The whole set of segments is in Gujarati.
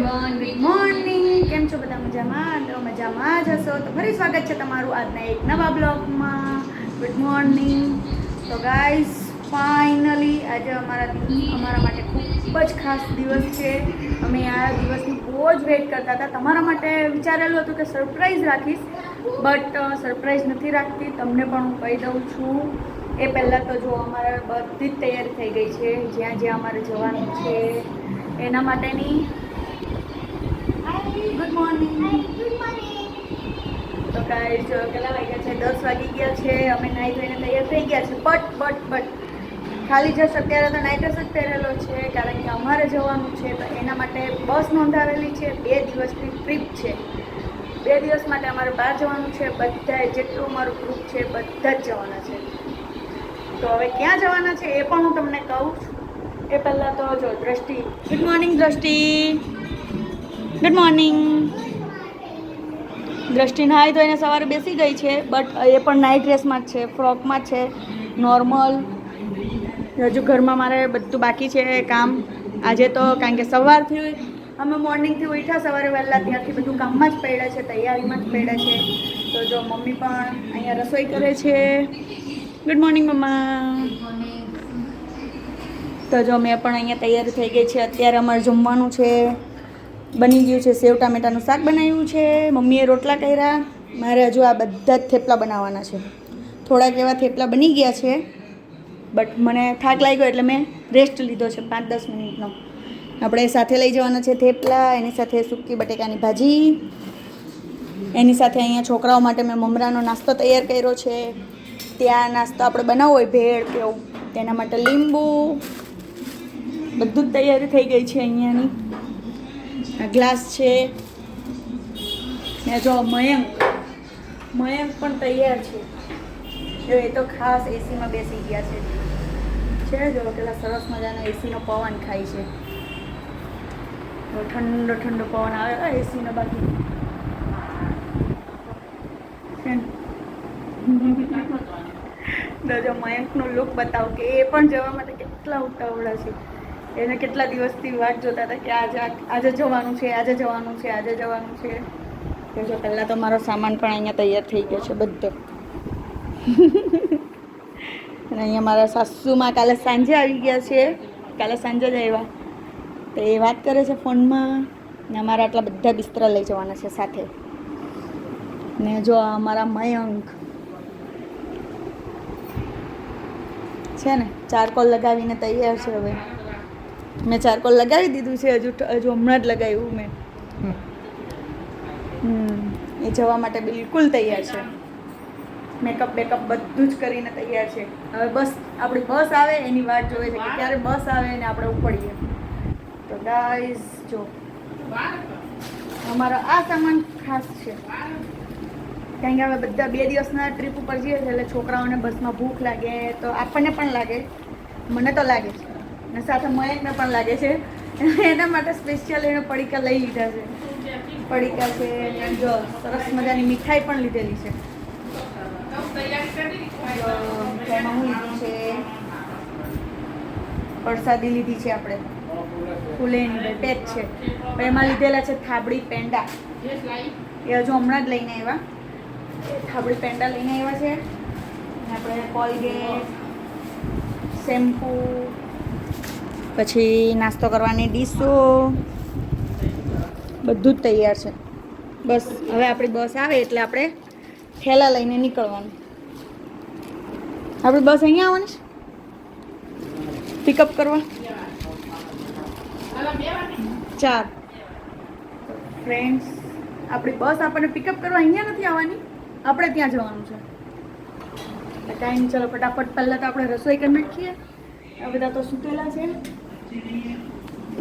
Everyone, good morning. કેમ છો બધા? મજામાં? તો મજામાં જ હશો. તો ફરી સ્વાગત છે તમારું આજના એક નવા બ્લોગમાં. Good morning. તો ગાઈઝ, ફાઇનલી આજે અમારા માટે ખૂબ જ ખાસ દિવસ છે. અમે આ દિવસની બહુ જ વેઇટ કરતા હતા. તમારા માટે વિચારેલું હતું કે સરપ્રાઈઝ રાખીશ, બટ સરપ્રાઈઝ નથી રાખતી. તમને પણ હું કહી દઉં છું. એ પહેલાં તો જો અમારે બધી જ તૈયારી થઈ ગઈ છે. જ્યાં જ્યાં અમારે જવાનું છે એના માટેની. Good morning. તો ગાઈઝ કેટલા વાગ્યા છે? 10 વાગી ગયા છે. અમે નાહી ધોઈને તૈયાર થઈ ગયા છે. બટ ખાલી જસ્ટ અત્યારે તો નાઇટ ડ્રેસ જ પહેરેલો છે, કારણ કે અમારે જવાનું છે. તો એના માટે બસ નોંધાવેલી છે. 2 દિવસની ટ્રીપ છે. 2 દિવસ માટે અમારે બહાર જવાનું છે. બધા જેટલું અમારું ગ્રુપ છે બધા જ જવાના છે. તો હવે ક્યાં જવાના છે એ પણ હું તમને કહું છું. એ પહેલાં તો જો દ્રષ્ટિ. ગુડ મોર્નિંગ દ્રષ્ટિ. Good morning. દ્રષ્ટિ નાહી ધોઈને સવારે બેસી ગઈ છે, બટ એ પણ નાઇટ ડ્રેસમાં જ છે, ફ્રોકમાં જ છે, નોર્મલ. હજુ ઘરમાં મારે બધું બાકી છે કામ આજે તો, કારણ કે સવારથી અમે મોર્નિંગથી ઉઠ્યા સવારે વહેલા, ત્યાંથી બધું કામમાં જ પડ્યા છે, તૈયારીમાં જ પડ્યા છે. તો જો મમ્મી પણ અહીંયા રસોઈ કરે છે. ગુડ મોર્નિંગ મમ્મા. તો જો મેં પણ અહીંયા તૈયારી થઈ ગઈ છે. અત્યારે અમારે જમવાનું છે, બની ગયું છે. સેવ ટામેટાનું શાક બનાવ્યું છે, મમ્મીએ રોટલા કર્યા. મારે હજુ આ બધા જ થેપલા બનાવવાના છે. થોડાક એવા થેપલા બની ગયા છે, બટ મને થાક લાગ્યો એટલે મેં રેસ્ટ લીધો છે 5-10 મિનિટનો. આપણે સાથે લઈ જવાના છે થેપલા, એની સાથે સૂકી બટેકાની ભાજી, એની સાથે અહીંયા છોકરાઓ માટે મેં મમરાનો નાસ્તો તૈયાર કર્યો છે. ત્યાં નાસ્તો આપણે બનાવવો હોય ભેળ કે એવું, તેના માટે લીંબુ, બધું જ તૈયારી થઈ ગઈ છે. અહીંયાની ગ્લાસ છે ને જો મયંક પણ તૈયાર છે. જો એ તો ખાસ એસીમાં બેસી ગયા છે. જો પેલા સરસ મજાનો એસીનો પવન ખાય છે. ઠંડો ઠંડો પવન આવે એસીનો. બાકી જો મયંકનું લુક બતાવો કે એ પણ જવા માટે કેટલા ઉતાવળા છે. એને કેટલા દિવસથી વાટ જોતા હતા કે આજે જવાનું છે, આજે જવાનું છે, આજે જવાનું છે. તો જો પહેલાં તો મારો સામાન પણ અહીંયા તૈયાર થઈ ગયો છે બધો. અને અહીંયા મારા સાસુમાં કાલે સાંજે આવી ગયા છે. કાલે સાંજે જ આવ્યા. તો એ વાત કરે છે ફોનમાં. ને અમારા આટલા બધા બિસ્તરા લઈ જવાના છે સાથે. ને જો અમારા મયંક છે ને, ચારકોલ લગાવીને તૈયાર છે. હવે મેં ચારકોલ લગાવી દીધું છે, હજુ હમણાં જ લગાવ્યું મેં. એ જવા માટે બિલકુલ તૈયાર છે. મેકઅપ બેકઅપ બધું જ કરીને તૈયાર છે. હવે બસ આપણી બસ આવે એની વાટ જોવે છે કે ક્યારે બસ આવે ને આપણે ઉપડીએ. તો ગાઈઝ જો અમારો આ સામાન ખાસ છે, કારણ કે હવે બધા 2 દિવસના ટ્રીપ ઉપર જઈએ છીએ એટલે છોકરાઓને બસમાં ભૂખ લાગે, તો આપણને પણ લાગે, મને તો લાગે છે, અને સાથે મયંકને પણ લાગે છે. એના માટે સ્પેશિયલ એને પડીકા લઈ લીધા છે. પડીકા છે, જો સરસ મજાની મીઠાઈ પણ લીધેલી છે. એમાં હું લીધું છે, પ્રસાદી લીધી છે આપણે, ફૂલેની પેક છે. એમાં લીધેલા છે થાબડી પેંડા, એ હજુ હમણાં જ લઈને આવ્યા. થાબડી પેંડા લઈને આવ્યા છે. આપણે કોલગેટ, શેમ્પૂ, પછી નાસ્તો કરવાની ડીશો, બધું જ તૈયાર છે. બસ હવે આપણી બસ આવે એટલે આપણે થેલા લઈને નીકળવાનું. આપણી બસ અહીંયા આવવાની છે પિકઅપ કરવા 4. ફ્રેન્ડ્સ, આપણી બસ આપણને પિકઅપ કરવા અહીંયા નથી આવવાની, આપણે ત્યાં જવાનું છે. ટાઈમ, ચલો ફટાફટ પહેલાં તો આપણે રસોઈ કરી નાખીએ. આ બધા તો સૂતેલા છે.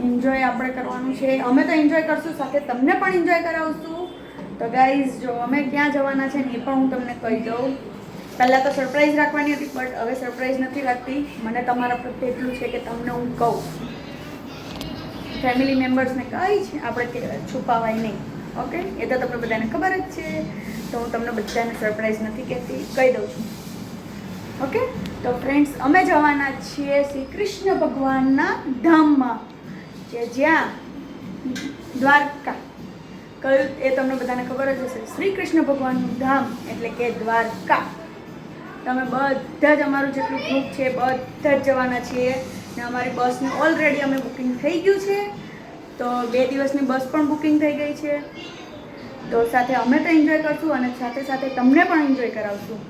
એન્જોય આપણે કરવાનું છે. અમે તો એન્જોય કરશું, સાથે તમને પણ એન્જોય કરાવશું. તો ગાઈઝ જો અમે ક્યાં જવાના છે ને એ પણ હું તમને કહી દઉં. પહેલાં તો સરપ્રાઈઝ રાખવાની હતી, બટ હવે સરપ્રાઈઝ નથી રાખતી. મને તમારા પ્રત્યે એટલું છે કે તમને હું કહું, ફેમિલી મેમ્બર્સને કહી છે આપણે છુપાવાય નહીં. ઓકે, એ તો તમને બધાને ખબર જ છે. તો હું તમને બધાને સરપ્રાઈઝ નથી કહેતી, કહી દઉં છું. ઓકે, તો ફ્રેન્ડ્સ, અમે જવાના છીએ શ્રી કૃષ્ણ ભગવાનના ધામમાં, કે જ્યાં દ્વારકા. કયું એ તમને બધાને ખબર જ હશે. શ્રી કૃષ્ણ ભગવાનનું ધામ એટલે કે દ્વારકા. તમે બધા જ અમારું જેટલું ગ્રુપ છે બધા જ જવાના છીએ ને અમારી બસનું ઓલરેડી અમે બુકિંગ થઈ ગયું છે. તો 2 દિવસની બસ પણ બુકિંગ થઈ ગઈ છે. તો સાથે અમે તો એન્જોય કરશું અને સાથે સાથે તમને પણ એન્જોય કરાવશું.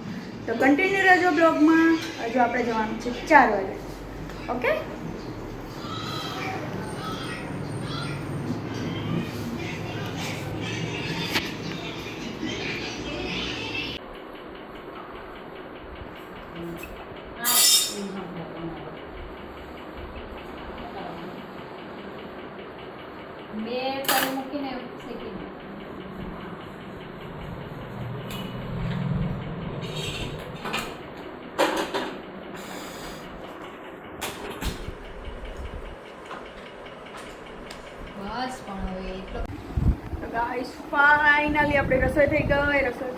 તો કન્ટિન્યુ રહેજો બ્લોગમાં. હજુ આપણે જવાનું છે 4 વાગે. ઓકે. બે પર મૂકીને શેકીને બસ પણ હવે એટલો. તો ગાઈસ ફાઇનલી આપણે રસોઈ થઈ ગઈ. રસોઈ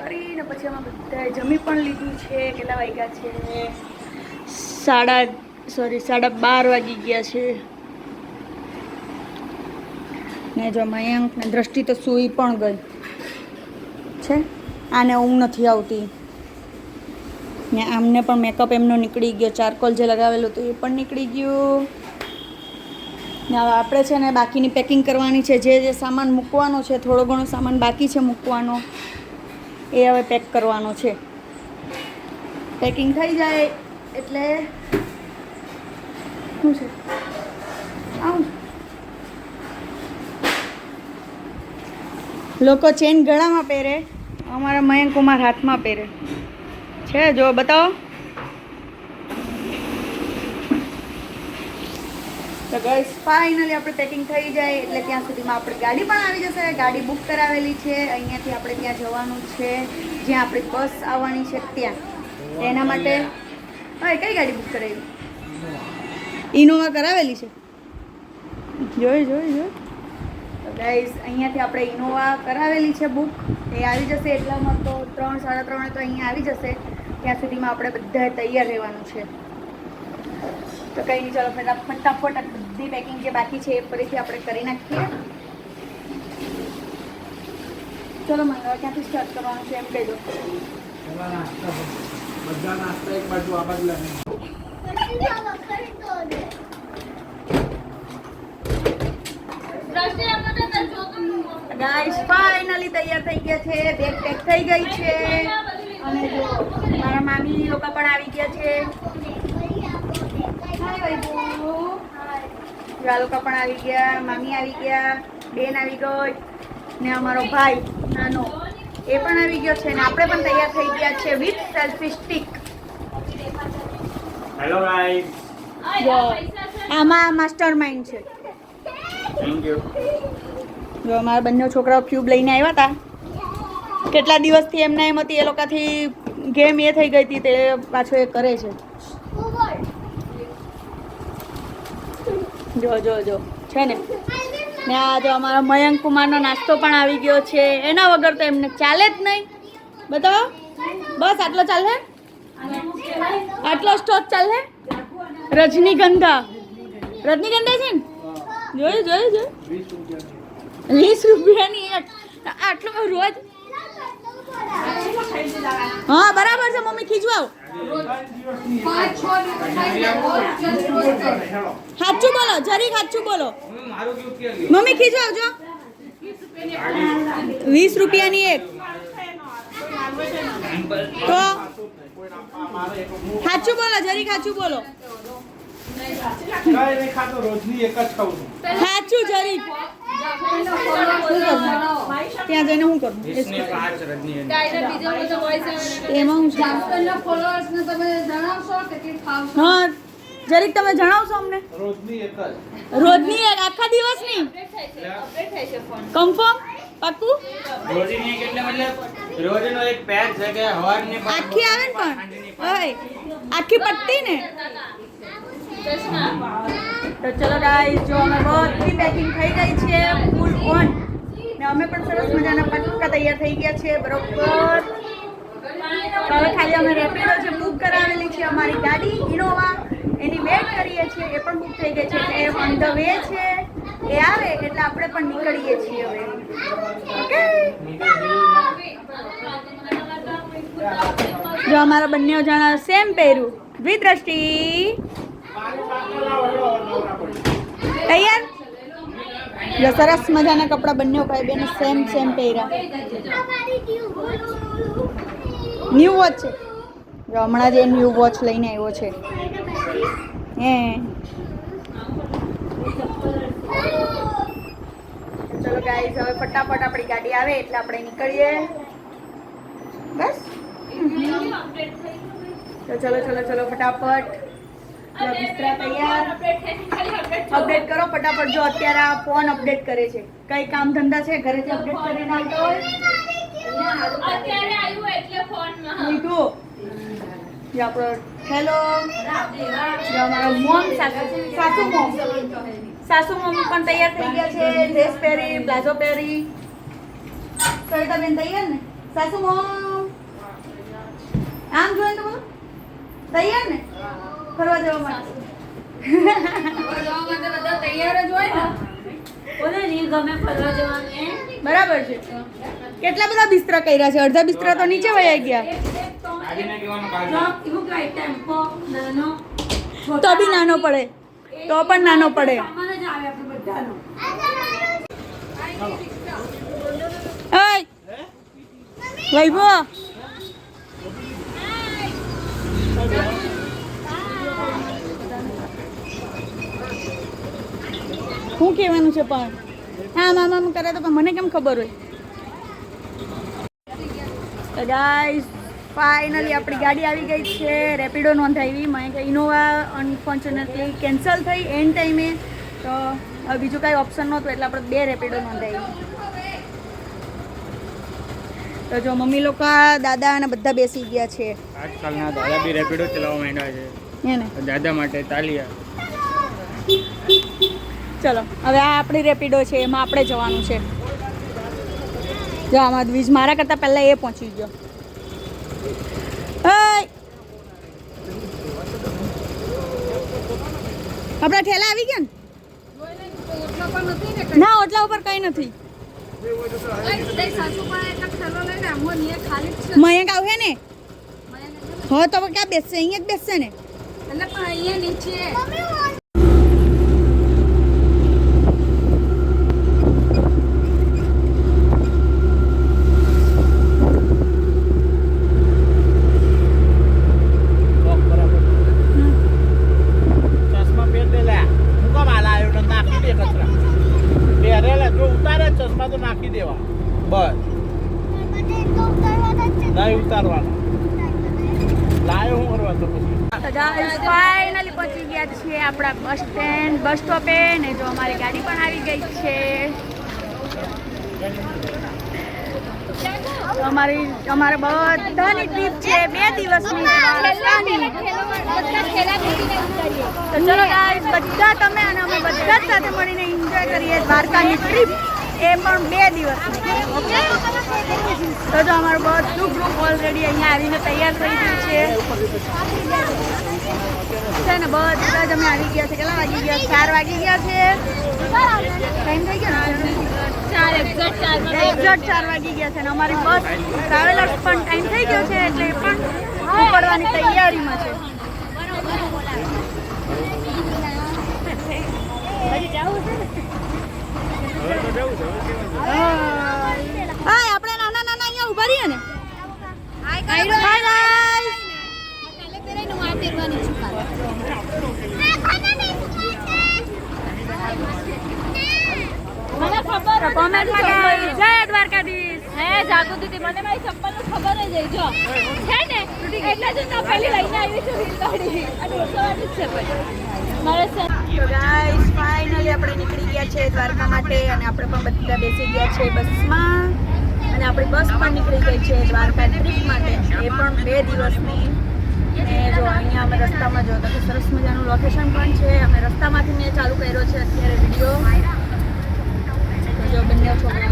કરીને પછી અમે બધાએ જમી પણ લીધું છે. કેટલા વાગ્યા છે? 12:30 વાગી ગયા છે. ને જો મયંક ને દ્રષ્ટિ તો સૂઈ પણ ગઈ છે. આને ઊંઘ નથી આવતી ને આમને પણ મેકઅપ એમનો નીકળી ગયો. ચારકોલ જે લગાવેલું હતું એ પણ નીકળી ગયું. ને હવે આપણે છે ને બાકીની પેકિંગ કરવાની છે. જે સામાન મૂકવાનો છે, થોડો ઘણો સામાન બાકી છે મૂકવાનો, એ હવે પેક કરવાનો છે. પેકિંગ થઈ જાય એટલે શું છે આવું. લોકો ચેન ગળામાં પહેરે, અમારા મયંક કુમાર હાથમાં પહેરે છે. જો બતાવો. તો ગાઈસ ફાઇનલી આપણે પેકિંગ થઈ જાય એટલે ત્યાં સુધીમાં આપણી ગાડી પણ આવી જશે. ગાડી બુક કરાવેલી છે. અહીંયાથી આપણે ત્યાં જવાનું છે જ્યાં આપણી બસ આવવાની છે ત્યાં. એના માટે હવે કઈ ગાડી બુક કરાવી? ઇનોવા કરાવેલી છે. જોઈ તો ગાઈસ અહીંયાથી આપણે ઇનોવા કરાવેલી છે બુક. એ આવી જશે એટલામાં તો 3 સાડા 3 તો અહીંયા આવી જશે. ત્યાં સુધીમાં આપણે બધા તૈયાર રહેવાનું છે. તો કંઈ નહીં, ચાલો ફટાફટ બધી પેકિંગ જે બાકી છે એ ફરીથી આપણે કરી નાખીએ. ચલો મંગાવા ક્યાંથી સ્ટાર્ટ કરવાનું છે એમ કહી દો. બધા નાસ્તા એક બાજુ આ બાજુ લાગે. ગાઈસ ફાઇનલી તૈયાર થઈ ગયા છે. બેગ પેક થઈ ગઈ છે. અને જો મારા મામી લોકો પણ આવી ગયા છે. આ લોકો પણ આવી ગયા. મામી આવી ગયા, બેન આવી ગઈ ને અમારો ભાઈ નાનો એ પણ આવી ગયો છે. ને આપણે પણ તૈયાર થઈ ગયા છે with selfie stick. Hello guys. આમાં માસ્ટર માઇન્ડ છે. Thank you. જો અમારા બંને છોકરાઓ ક્યુબ લઈને આવ્યા હતા. કેટલા દિવસથી એમને એમ હતી, એ લોકોથી ગેમ એ થઈ ગઈ હતી, તે પાછો એ કરે છે. જો છે ને. ને આ જો અમારા મયંક કુમારનો નાસ્તો પણ આવી ગયો છે. એના વગર તો એમને ચાલે જ નહીં. બતાવો. બસ આટલો ચાલે? આટલો સ્ટોક ચાલે? રજનીગંધા છે ને? જોયું 20 રૂપિયાની એક. આટલો રોજ. હા બરાબર છે મમ્મી, ખીજવાવ. સાચું બોલો, જરીક સાચું બોલો મમ્મી, ખીજવાવ. જો 20 રૂપિયાની એક. તો સાચું બોલો, જરીક સાચું બોલો. સાચું જરીક. ત્યાં જઈને શું કરું? એમાં હું હા જરીક તમે જણાવશો અમને. રોજની એક આખા દિવસની કન્ફર્મ પાક્કું? રોજનો એક પેક છે કે હવારની આખી આવે ને પણ ઓય આખી પટ્ટી ને. તો ચલો ગાઈસ, જો અમે બધી પેકિંગ થઈ ગઈ છે ફૂલ ઓન ને અમે પણ સરસ મજાના પક્કા તૈયાર થઈ ગયા છે બરોબર. હવે ખાલી અમે રેપિડો જે બુક કરાવેલી છે અમારી ગાડી ઇનોવા, એની વેટ કરીએ છીએ. એ પણ બુક થઈ ગઈ છે એટલે ઓન ધ વે છે. એ આવે એટલે આપણે પણ નીકળીએ છીએ હવે. ઓકે, જો અમારા બંને જણા સેમ પહેર્યું. દ્વિદ્રષ્ટિ તૈયાર. જો સરસ મજાના કપડા બંને ભાઈ બેને સેમ પહેર્યા. ન્યૂ વોચ છે. જો હમણાં જ એ ન્યૂ વોચ લઈને આવ્યો છે. ચલો ગાઈઝ, હવે ફટાફટ આપણી ગાડી આવે એટલે આપણે નીકળીએ. બસ તો ચલો ફટાફટ. બિસ્તરા તૈયાર. અપડેટ કરો ફટાફટ. જો અત્યારે આ ફોન અપડેટ કરે છે. કઈ કામ ધંધા છે ઘરેથી અપડેટ કરીને આવતો હોય. અત્યારે આવ્યું એટલે ફોનમાં લીધું. જે આપણો હેલો, જે અમારો મોમ સાસુ મોમ પણ તૈયાર થઈ ગયા છે. ડ્રેસ પહેરી, પ્લાઝો પહેરી. સરિતા બેન તૈયાર ને? સાસુ મોમ આમ જોઈને તો બોલો તૈયાર ને ફરવા જવા માટે? બધા તૈયાર જ હોય ને. કોને નહીં ગમે ફરવા જવાનું? બરાબર છે. કેટલા બધા બિસ્તરા કર્યા છે. અડધા બિસ્તરા તો નીચે વયા ગયા. તો બી નાનો પડે, તો પણ નાનો પડે. વૈભવ શું કહેવાનું છે પણ? હા મામા કરે તો પણ મને કેમ ખબર હોય? તો ગાઈસ ફાઇનલી આપણી ગાડી આવી ગઈ છે. રેપિડો નોંધાવી. મેં કે ઇનોવા અનફોર્ચ્યુનેટલી કેન્સલ થઈ એન્ડ ટાઈમે. તો હવે બીજું કાંઈ ઓપ્શન નહોતું એટલે આપણે 2 રેપિડો નોંધાવી. તો જો મમ્મી લોકો, દાદા અને બધા બેસી ગયા છે. આજકાલના દાદા બી રેપિડો ચલાવવા માંડ્યા છે. એને દાદા માટે તાલિયા. ચલો હવે આ આપણી રેપિડો છે, એમાં આપણે જવાનું છે. જો આમાં દ્વિજ મારા કરતાં પહેલાં એ પહોંચી ગયો. આપણા ઠેલા આવી ગયા ને? ના, ઓટલા ઉપર કઈ નથી. મયંક આવે ને? હો તો ક્યાં બેસશે? અહીંયા જ બેસશે ને? નાખી દેવા બસ. નહીં ઉતારવાના. લાયો હું કરવા તો પછી. ફાઇનલી પહોંચી ગયા છીએ આપણા બસ સ્ટેન્ડ, બસ સ્ટોપે. ને જો અમારી ગાડી પણ આવી ગઈ છે. તો અમારે બધાની ટ્રીપ છે 2 દિવસની. તો ચલો ગાઈસ, બધા તમે અને અમે બધા જ સાથે મળીને એન્જોય કરીએ દ્વારકાની ટ્રીપ. એ પણ 2 દિવસની. ઓકે, તો જો અમારું બધું ગ્રુપ ઓલરેડી અહીંયા આવીને તૈયાર થઈ ગયું છે ને. બધા જ અમે આવી ગયા છે. કેટલા વાગી ગયા? 4 વાગી ગયા છે. ટાઈમ થઈ ગયો ને? એક્ઝેક્ટ 4 વાગી ગયા છે ને અમારી બસ ટ્રાવેલર્સ પણ ટાઈમ થઈ ગયો છે એટલે એ પણ ઉપડવાની તૈયારીમાં છે. હા, આપણે નાના અહીંયા ઉભા રહીએ ને. જય દ્વારકાધીશ. હે જાગૃતિ દીદી, મને મારી ચપ્પલનું ખબર જ જો છે ને, એટલે જ હું પહેલી લઈને આવી છું હિંદોડી. અને ઓછોવાળી જ છે મારે. તો ગાઈસ ફાઇનલી આપણે નીકળી ગયા છે દ્વારકા માટે. અને આપણે પણ બધા બેસી ગયા છે બસમાં. અને આપણી બસ પણ નીકળી ગઈ છે દ્વારકા ટ્રીપ માટે. એ પણ 2 દિવસની. અને જો અહીંયા અમે રસ્તામાં જો તો સરસ મજાનું લોકેશન પણ છે. અમે રસ્તામાંથી મેં ચાલુ કર્યો છે અત્યારે વિડીયો. જો બંને છોકરા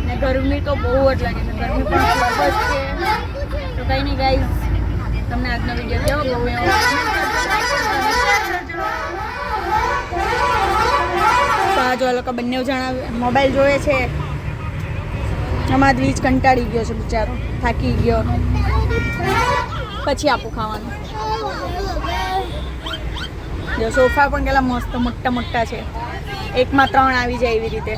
ને ગરમી તો બહુ જ લાગે છે. ગરમી પણ ખૂબ જ છે. તો કંઈ નહીં ગાઈઝ, તમને આજનો વિડીયો કેવો ગમ્યો? તો આ જો એ લોકો બંને જણા મોબાઈલ જોવે છે. અમાદ વીજ કંટાળી ગયો છે બિચારો, થાકી ગયો. પછી આપું ખાવાનું. જો સોફા પણ કેટલા મસ્ત મોટા મોટા છે, એકમાં 3 આવી જાય એવી રીતે.